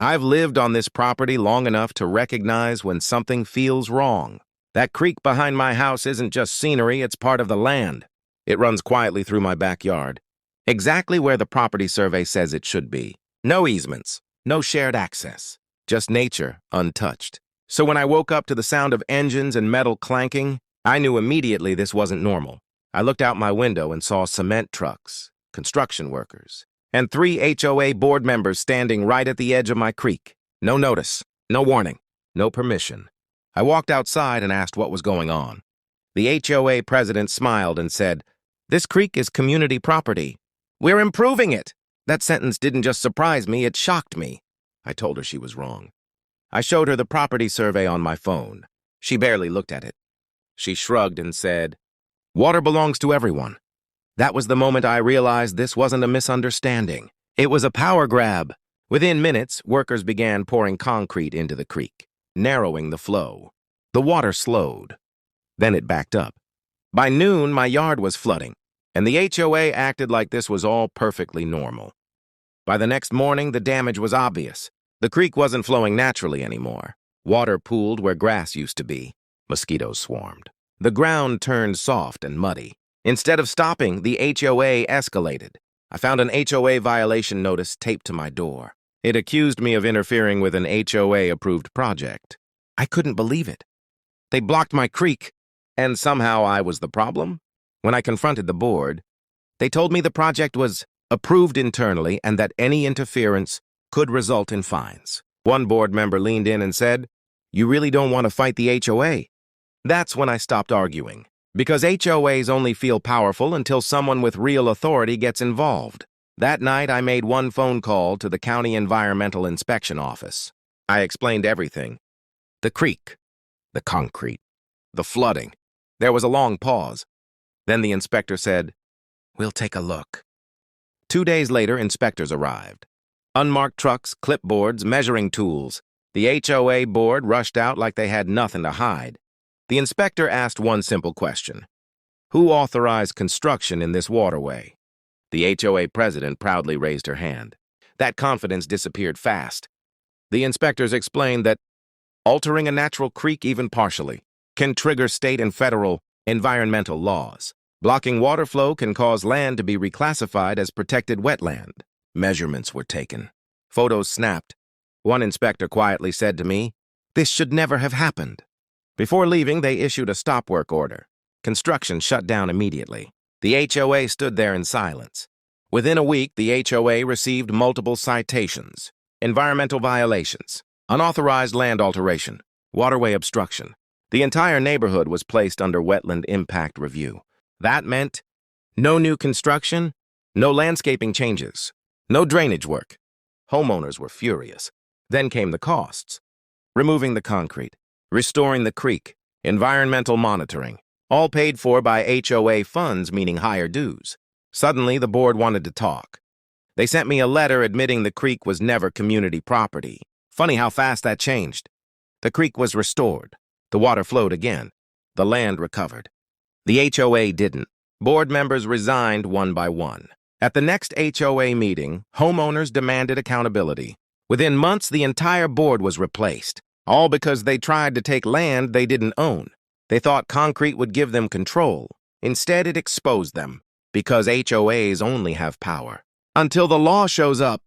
I've lived on this property long enough to recognize when something feels wrong. That creek behind my house isn't just scenery, it's part of the land. It runs quietly through my backyard, exactly where the property survey says it should be. No easements, no shared access, just nature untouched. So when I woke up to the sound of engines and metal clanking, I knew immediately this wasn't normal. I looked out my window and saw cement trucks, construction workers, and 3 HOA board members standing right at the edge of my creek. No notice, no warning, no permission. I walked outside and asked what was going on. The HOA president smiled and said, "This creek is community property. We're improving it." That sentence didn't just surprise me, it shocked me. I told her she was wrong. I showed her the property survey on my phone. She barely looked at it. She shrugged and said, "Water belongs to everyone." That was the moment I realized this wasn't a misunderstanding. It was a power grab. Within minutes, workers began pouring concrete into the creek, narrowing the flow. The water slowed. Then it backed up. By noon, my yard was flooding, and the HOA acted like this was all perfectly normal. By the next morning, the damage was obvious. The creek wasn't flowing naturally anymore. Water pooled where grass used to be. Mosquitoes swarmed. The ground turned soft and muddy. Instead of stopping, the HOA escalated. I found an HOA violation notice taped to my door. It accused me of interfering with an HOA-approved project. I couldn't believe it. They blocked my creek, and somehow I was the problem? When I confronted the board, they told me the project was approved internally and that any interference could result in fines. One board member leaned in and said, "You really don't want to fight the HOA?" That's when I stopped arguing, because HOAs only feel powerful until someone with real authority gets involved. That night, I made one phone call to the County Environmental Inspection Office. I explained everything. The creek, the concrete, the flooding. There was a long pause. Then the inspector said, "We'll take a look." 2 days later, inspectors arrived. Unmarked trucks, clipboards, measuring tools. The HOA board rushed out like they had nothing to hide. The inspector asked one simple question. Who authorized construction in this waterway? The HOA president proudly raised her hand. That confidence disappeared fast. The inspectors explained that altering a natural creek, even partially, can trigger state and federal environmental laws. Blocking water flow can cause land to be reclassified as protected wetland. Measurements were taken. Photos snapped. One inspector quietly said to me, "This should never have happened." Before leaving, they issued a stop work order. Construction shut down immediately. The HOA stood there in silence. Within a week, the HOA received multiple citations: environmental violations, unauthorized land alteration, waterway obstruction. The entire neighborhood was placed under wetland impact review. That meant no new construction, no landscaping changes, no drainage work. Homeowners were furious. Then came the costs: removing the concrete, restoring the creek, environmental monitoring, all paid for by HOA funds, meaning higher dues. Suddenly, the board wanted to talk. They sent me a letter admitting the creek was never community property. Funny how fast that changed. The creek was restored. The water flowed again. The land recovered. The HOA didn't. Board members resigned one by one. At the next HOA meeting, homeowners demanded accountability. Within months, the entire board was replaced, all because they tried to take land they didn't own. They thought concrete would give them control. Instead, it exposed them, because HOAs only have power until the law shows up.